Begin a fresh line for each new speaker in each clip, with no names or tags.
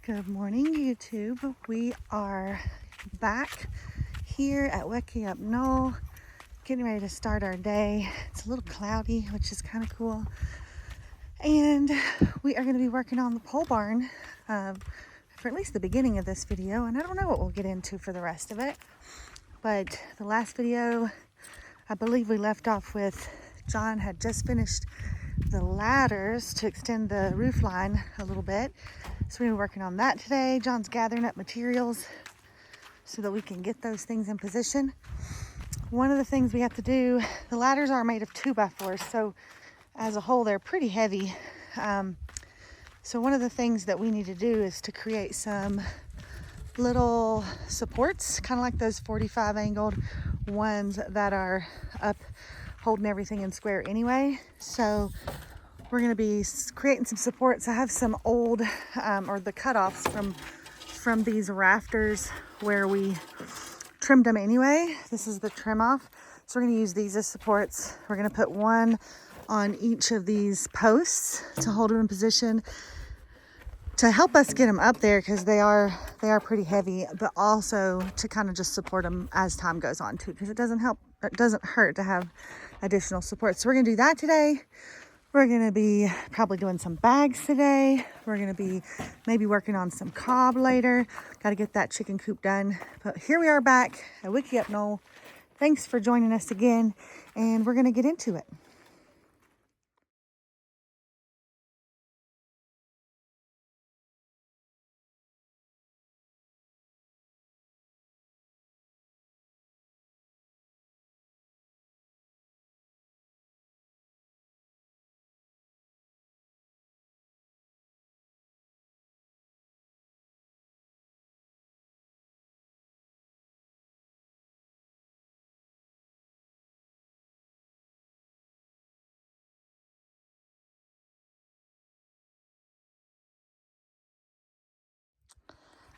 Good morning, YouTube. We are back here at Wacky Up Knoll, getting ready to start our day. It's a little cloudy, which is kind of cool. And we are going to be working on the pole barn for at least the beginning of this video. And I don't know what we'll get into for the rest of it. But the last video, I believe we left off with John had just finished the ladders to extend the roof line a little bit. So we're working on that today. John's gathering up materials so that we can get those things in position. One of the things we have to do, the ladders are made of 2x4s, so as a whole they're pretty heavy. So one of the things that we need to do is to create some little supports, kind of like those 45 angled ones that are up holding everything in square anyway. So we're going to be creating some supports. I have some old or the cutoffs from these rafters where we trimmed them anyway. This is the trim off. So we're going to use these as supports. We're going to put one on each of these posts to hold them in position to help us get them up there, because they are pretty heavy, but also to kind of just support them as time goes on too, because it doesn't hurt to have additional support. So we're going to do that today. We're going to be probably doing some bags today. We're going to be maybe working on some cob later. Got to get that chicken coop done. But here we are back at Wacky Up Knoll. Thanks for joining us again, and we're going to get into it.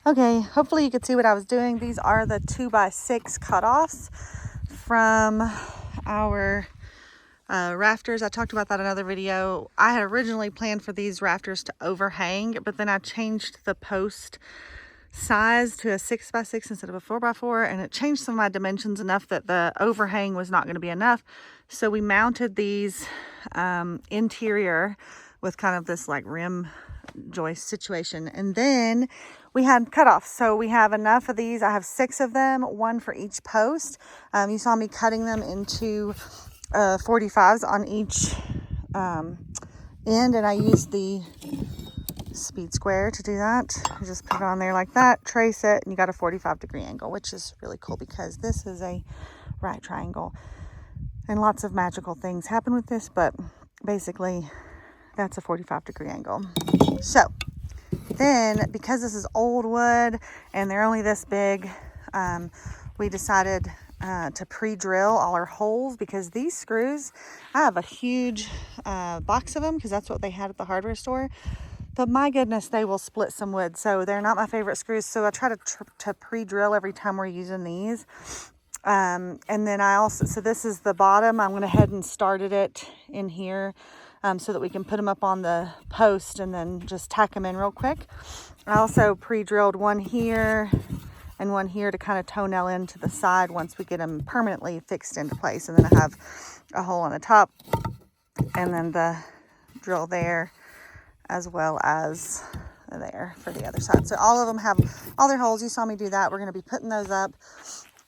Okay, hopefully you could see what I was doing. These are the 2x6 cutoffs from our rafters. I talked about that in another video. I had originally planned for these rafters to overhang, but then I changed the post size to a 6x6 instead of a 4x4, and it changed some of my dimensions enough that the overhang was not going to be enough. So we mounted these interior with kind of this like rim joist situation, and then we had cutoffs. So we have enough of these. I have 6 of them, one for each post. You saw me cutting them into 45s on each end, and I used the speed square to do that. You just put it on there like that, trace it, and you got a 45-degree angle, which is really cool because this is a right triangle, and lots of magical things happen with this, but basically that's a 45-degree angle. So then, because this is old wood and they're only this big, we decided to pre-drill all our holes, because these screws, I have a huge box of them because that's what they had at the hardware store. But my goodness, they will split some wood. So they're not my favorite screws. So I try to pre-drill every time we're using these. And then I also, so this is the bottom. I'm going to head and started it in here so that we can put them up on the post and then just tack them in real quick. I also pre-drilled one here and one here to kind of toenail into the side once we get them permanently fixed into place. And then I have a hole on the top and then the drill there, as well as there for the other side. So all of them have all their holes. You saw me do that. We're going to be putting those up.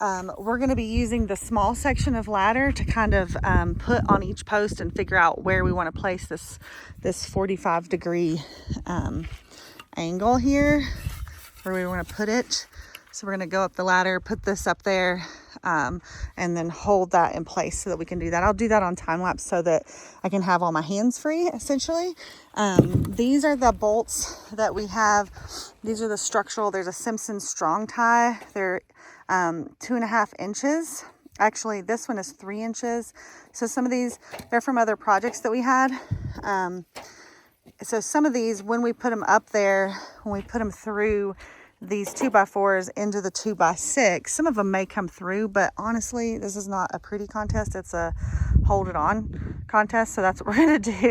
We're going to be using the small section of ladder to kind of put on each post and figure out where we want to place this 45-degree angle here, where we want to put it. So we're going to go up the ladder, put this up there, and then hold that in place so that we can do that. I'll do that on time lapse so that I can have all my hands free, essentially. These are the bolts that we have. These are the structural. There's a Simpson strong tie. They're 2.5 inches. Actually, this one is 3 inches. So some of these, they're from other projects that we had. So some of these, when we put them up there, when we put them through these 2x4s into the 2x6, some of them may come through, but honestly, this is not a pretty contest. It's a hold it on contest. So that's what we're going to do.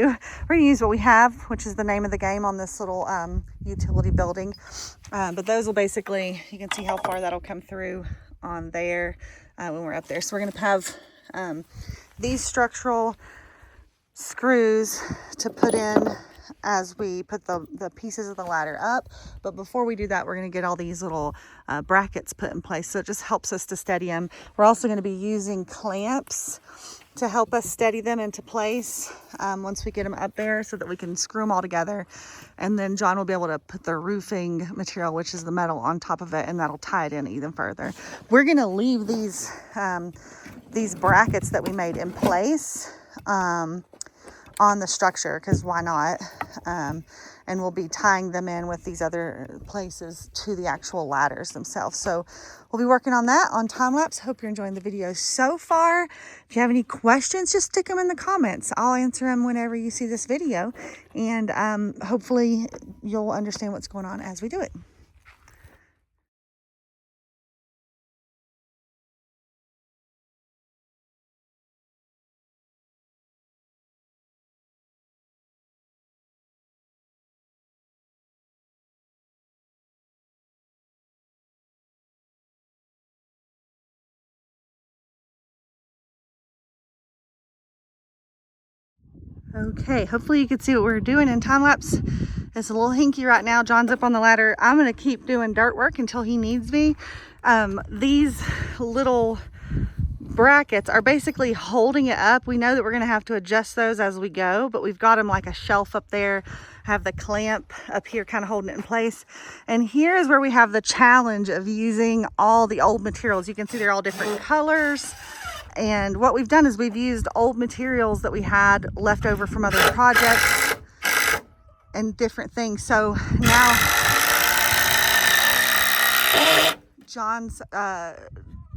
We're going to use what we have, which is the name of the game on this little utility building. But those will basically, you can see how far that'll come through on there when we're up there. So we're going to have these structural screws to put in as we put the pieces of the ladder up. But before we do that, we're going to get all these little brackets put in place, so it just helps us to steady them. We're also going to be using clamps to help us steady them into place once we get them up there, so that we can screw them all together. And then John will be able to put the roofing material, which is the metal, on top of it, and that'll tie it in even further. We're going to leave these brackets that we made in place on the structure, because why not? And we'll be tying them in with these other places to the actual ladders themselves. So we'll be working on that on time lapse. Hope you're enjoying the video so far. If you have any questions, just stick them in the comments. I'll answer them whenever you see this video, and hopefully you'll understand what's going on as we do it. Okay, hopefully you can see what we're doing in time lapse. It's a little hinky right now. John's up on the ladder. I'm gonna keep doing dirt work until he needs me. These little brackets are basically holding it up. We know that we're gonna have to adjust those as we go, but we've got them like a shelf up there. Have the clamp up here kind of holding it in place. And here is where we have the challenge of using all the old materials. You can see they're all different colors. And what we've done is we've used old materials that we had left over from other projects and different things. So now John's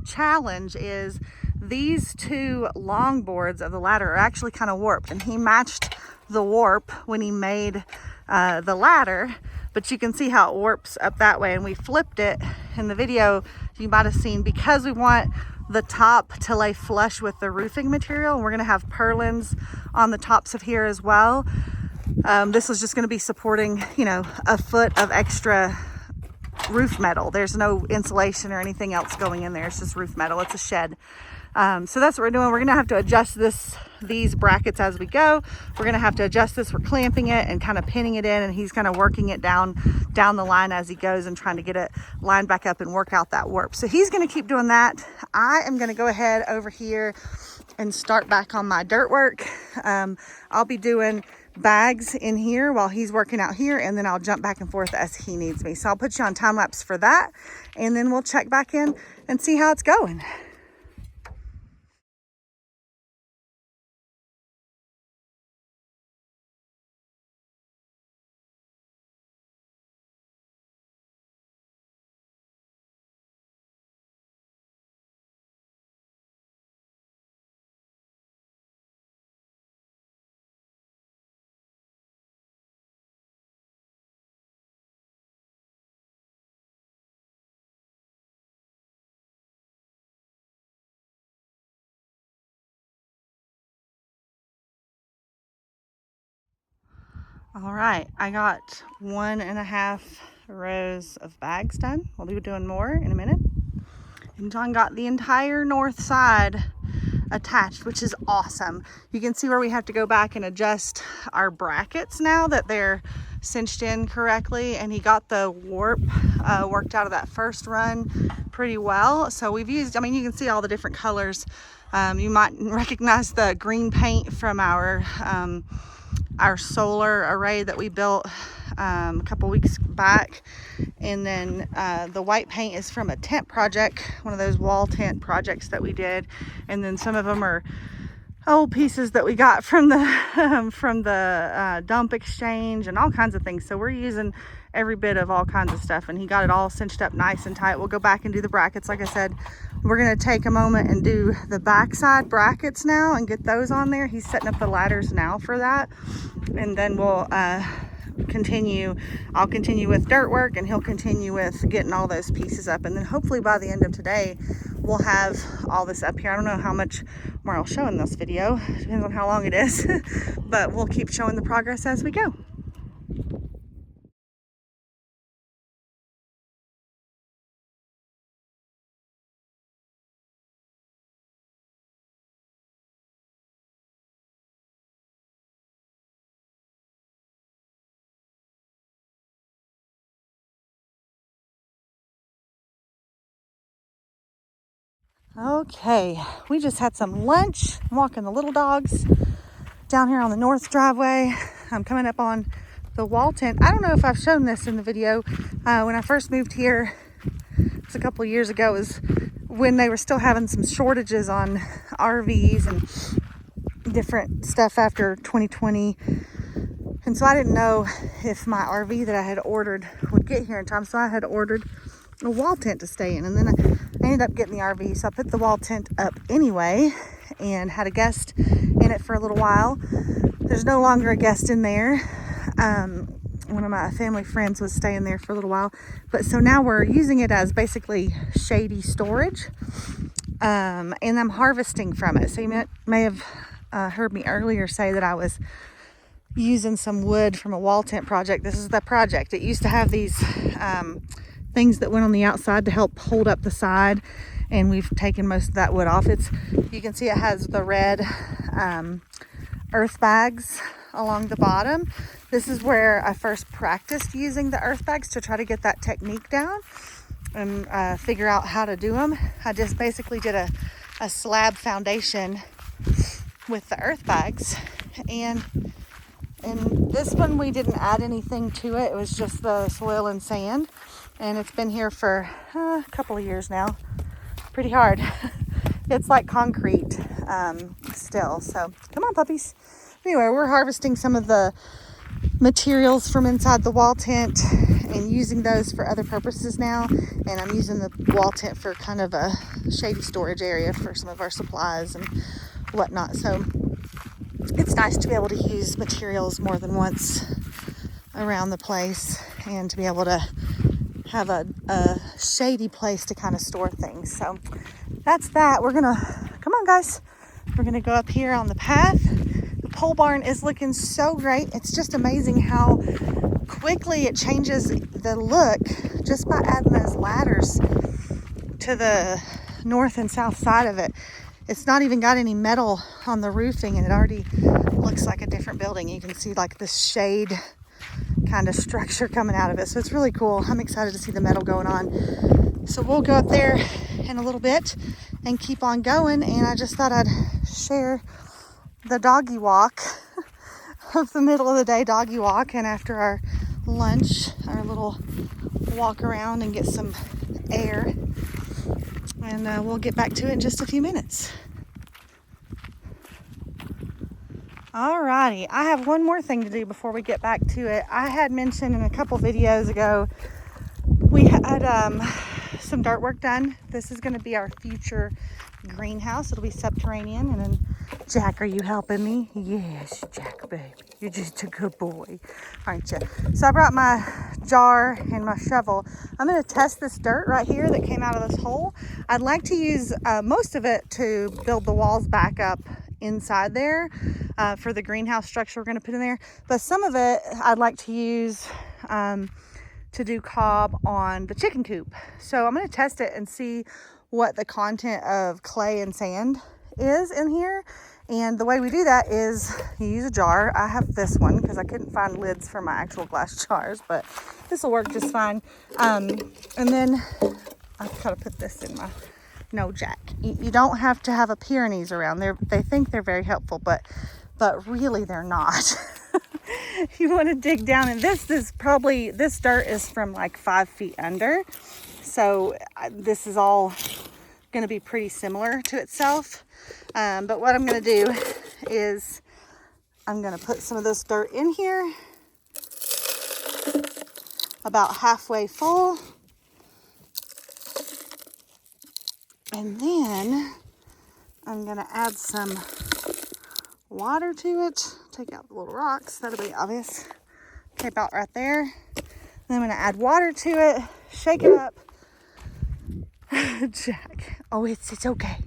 challenge is these two long boards of the ladder are actually kind of warped, and he matched the warp when he made the ladder, but you can see how it warps up that way. And we flipped it in the video. You might have seen, because we want the top to lay flush with the roofing material, and we're going to have purlins on the tops of here as well. This was just going to be supporting, you know, a foot of extra roof metal. There's no insulation or anything else going in there. It's just roof metal. It's a shed. So that's what we're doing. We're going to have to adjust these brackets as we go. We're going to have to adjust this. We're clamping it and kind of pinning it in, and he's kind of working it down the line as he goes and trying to get it lined back up and work out that warp. So he's going to keep doing that. I am going to go ahead over here and start back on my dirt work. I'll be doing bags in here while he's working out here, and then I'll jump back and forth as he needs me. So I'll put you on time lapse for that, and then we'll check back in and see how it's going. All right, I got 1.5 rows of bags done. We'll be doing more in a minute. And John got the entire north side attached, which is awesome. You can see where we have to go back and adjust our brackets now that they're cinched in correctly, and he got the warp worked out of that first run pretty well. So we've used, I mean, you can see all the different colors. You might recognize the green paint from our solar array that we built a couple weeks back, and then the white paint is from a tent project, one of those wall tent projects that we did, and then some of them are old pieces that we got from the dump exchange and all kinds of things. So we're using every bit of all kinds of stuff, and he got it all cinched up nice and tight. We'll go back and do the brackets. Like I said, we're going to take a moment and do the backside brackets now and get those on there. He's setting up the ladders now for that, and then we'll continue. I'll continue with dirt work, and he'll continue with getting all those pieces up, and then hopefully by the end of today we'll have all this up here. I don't know how much more I'll show in this video. Depends on how long it is. But we'll keep showing the progress as we go. Okay, we just had some lunch. I'm walking the little dogs down here on the north driveway. I'm coming up on the wall tent. I don't know if I've shown this in the video. When I first moved here, it was a couple of years ago, it was when they were still having some shortages on RVs and different stuff after 2020. And so I didn't know if my RV that I had ordered would get here in time. So I had ordered a wall tent to stay in, and then I ended up getting the RV, so I put the wall tent up anyway and had a guest in it for a little while. There's no longer a guest in there. One of my family friends was staying there for a little while, but so now we're using it as basically shady storage, and I'm harvesting from it. So you may have heard me earlier say that I was using some wood from a wall tent project. This is the project. It used to have these things that went on the outside to help hold up the side, and we've taken most of that wood off. You can see it has the red earth bags along the bottom. This is where I first practiced using the earth bags to try to get that technique down and figure out how to do them. I just basically did a slab foundation with the earth bags, and this one we didn't add anything to it. It was just the soil and sand. And it's been here for a couple of years now. Pretty hard. It's like concrete still. So come on, puppies. Anyway, we're harvesting some of the materials from inside the wall tent and using those for other purposes now. And I'm using the wall tent for kind of a shady storage area for some of our supplies and whatnot. So it's nice to be able to use materials more than once around the place and to be able to have a shady place to kind of store things. So that's that. We're gonna, come on guys, we're gonna go up here on the path. The pole barn is looking so great. It's just amazing how quickly it changes the look just by adding those ladders to the north and south side of it. It's not even got any metal on the roofing, and it already looks like a different building. You can see like this shade kind of structure coming out of it. So it's really cool. I'm excited to see the metal going on. So we'll go up there in a little bit and keep on going. And I just thought I'd share the doggy walk of the middle of the day doggy walk. And after our lunch, our little walk around and get some air. And we'll get back to it in just a few minutes. Alrighty, I have one more thing to do before we get back to it. I had mentioned in a couple videos ago, we had some dirt work done. This is going to be our future greenhouse. It'll be subterranean. And then, Jack, are you helping me? Yes, Jack, baby. You're just a good boy, aren't you? So I brought my jar and my shovel. I'm going to test this dirt right here that came out of this hole. I'd like to use most of it to build the walls back up inside there for the greenhouse structure we're going to put in there. But some of it I'd like to use to do cob on the chicken coop. So I'm going to test it and see what the content of clay and sand is in here. And the way we do that is you use a jar. I have this one because I couldn't find lids for my actual glass jars, but this will work just fine. And then I've got to put this in my, no, Jack, you don't have to have a Pyrenees around. They think they're very helpful, but really they're not. You want to dig down, and this dirt is from like 5 feet under. So this is all going to be pretty similar to itself. But what I'm going to do is I'm going to put some of this dirt in here, about halfway full. And then I'm going to add some water to it. Take out the little rocks. That'll be obvious. Okay, about right there. Then I'm going to add water to it, shake it up, Jack. Oh, it's okay.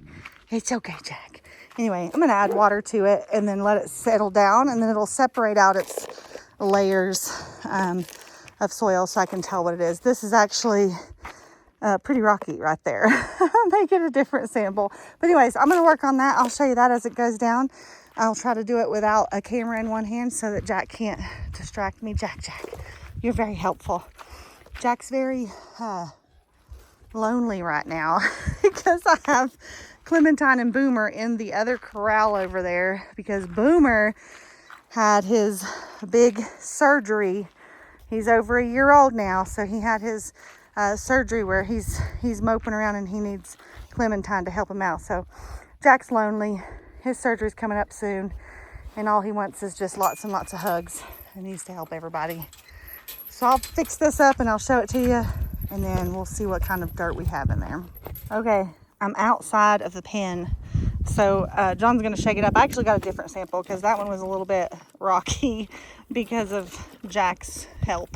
It's okay, Jack. Anyway, I'm going to add water to it and then let it settle down, and then it'll separate out its layers of soil so I can tell what it is. This is actually pretty rocky right there. They get a different sample. But anyways, I'm going to work on that. I'll show you that as it goes down. I'll try to do it without a camera in one hand so that Jack can't distract me. Jack, you're very helpful. Jack's very lonely right now because I have Clementine and Boomer in the other corral over there because Boomer had his big surgery. He's over a year old now, so he had his surgery where he's moping around and he needs Clementine to help him out. So Jack's lonely. His surgery's coming up soon, and all he wants is just lots and lots of hugs and needs to help everybody. So I'll fix this up and I'll show it to you, and then we'll see what kind of dirt we have in there. Okay, I'm outside of the pen. So John's going to shake it up. I actually got a different sample because that one was a little bit rocky because of Jack's help.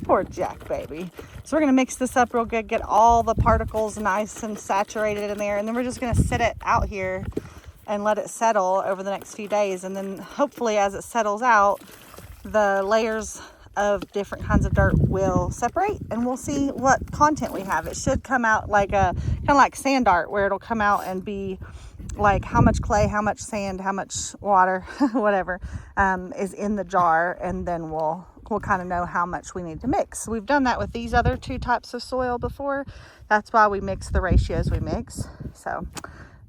Poor Jack, baby. So we're going to mix this up real good, get all the particles nice and saturated in there, and then we're just going to sit it out here and let it settle over the next few days. And then hopefully as it settles out, the layers of different kinds of dirt will separate and we'll see what content we have. It should come out like a kind of like sand art, where it'll come out and be like how much clay, how much sand, how much water, whatever is in the jar, and then we'll kind of know how much we need to mix. We've done that with these other two types of soil before. That's why we mix the ratios we mix. So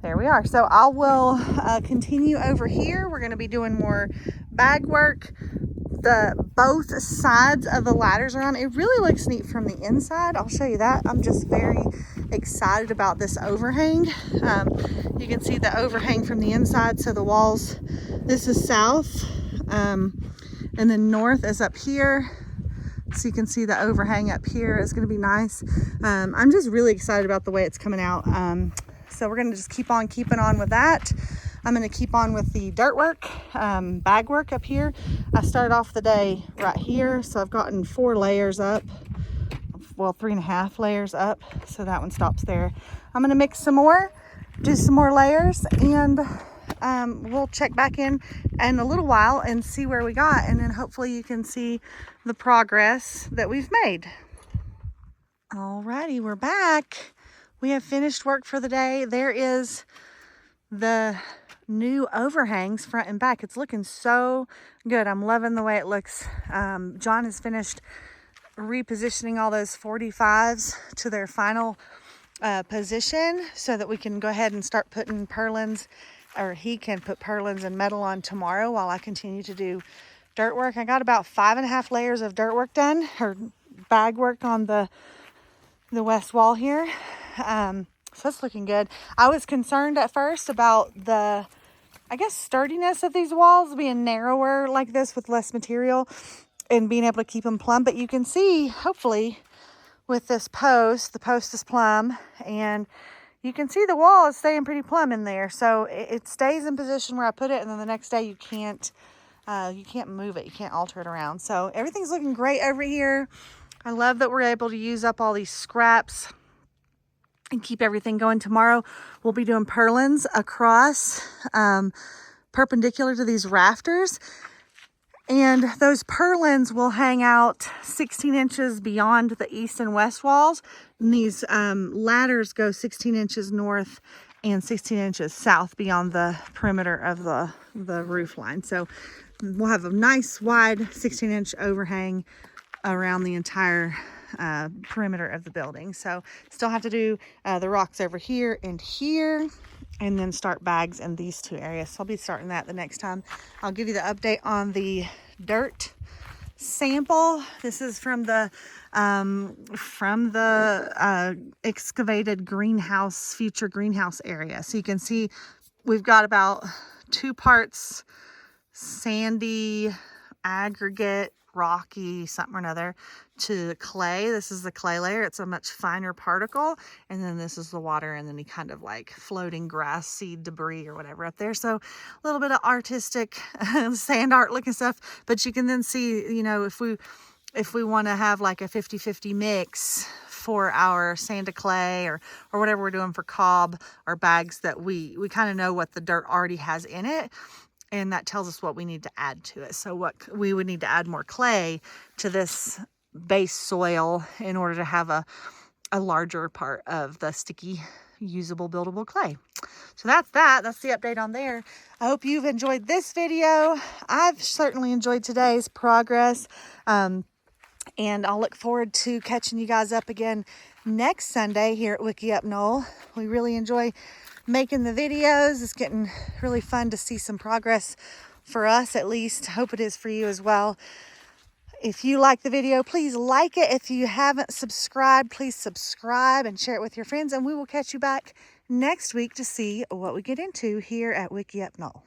there we are. So I will continue over here. We're going to be doing more bag work. Both sides of the ladders are on. It really looks neat from the inside. I'll show you that. I'm just very excited about this overhang. You can see the overhang from the inside. So the walls, this is south, and then north is up here. So you can see the overhang up here is going to be nice. I'm just really excited about the way it's coming out. So we're going to just keep on keeping on with that. I'm going to keep on with the dirt work, bag work up here. I started off the day right here, so I've gotten 4 layers up. Well, 3.5 layers up, so that one stops there. I'm going to mix some more, do some more layers, and we'll check back in a little while and see where we got, and then hopefully you can see the progress that we've made. Alrighty, we're back. We have finished work for the day. There is the new overhangs front and back. It's looking so good. I'm loving the way it looks. John has finished repositioning all those 45s to their final position so that we can go ahead and start putting purlins, or he can put purlins and metal on tomorrow while I continue to do dirt work. I got about 5.5 layers of dirt work done, or bag work on the west wall here. So that's looking good. I was concerned at first about the, I guess, sturdiness of these walls being narrower like this with less material and being able to keep them plumb. But you can see, hopefully, with this post, the post is plumb, and you can see the wall is staying pretty plumb in there. So it stays in position where I put it, and then the next day you can't move it. You can't alter it around. So everything's looking great over here. I love that we're able to use up all these scraps and keep everything going. Tomorrow we'll be doing purlins across perpendicular to these rafters, and those purlins will hang out 16 inches beyond the east and west walls, and these ladders go 16 inches north and 16 inches south beyond the perimeter of the roof line. So we'll have a nice wide 16-inch overhang around the entire perimeter of the building. So still have to do the rocks over here, and then start bags in these 2 areas. So I'll be starting that the next time. I'll give you the update on the dirt sample. This is from the excavated greenhouse, future greenhouse area. So you can see we've got about 2 parts sandy, aggregate, rocky, something or another, to clay. This is the clay layer. It's a much finer particle. And then this is the water, and then any kind of like floating grass seed debris or whatever up there. So a little bit of artistic sand art looking stuff. But you can then see, you know, if we want to have like a 50-50 mix for our sand to clay or whatever we're doing for cob or bags, that we kind of know what the dirt already has in it. And that tells us what we need to add to it. So what we would need to add more clay to this base soil in order to have a larger part of the sticky, usable, buildable clay. So that's the update on there. I hope you've enjoyed this video. I've certainly enjoyed today's progress. And I'll look forward to catching you guys up again next Sunday here at Wiki Up Knoll. We really enjoy making the videos. It's getting really fun to see some progress for us, at least. Hope it is for you as well. If you like the video, please like it. If you haven't subscribed, please subscribe and share it with your friends. And we will catch you back next week to see what we get into here at Wiki Up Knoll.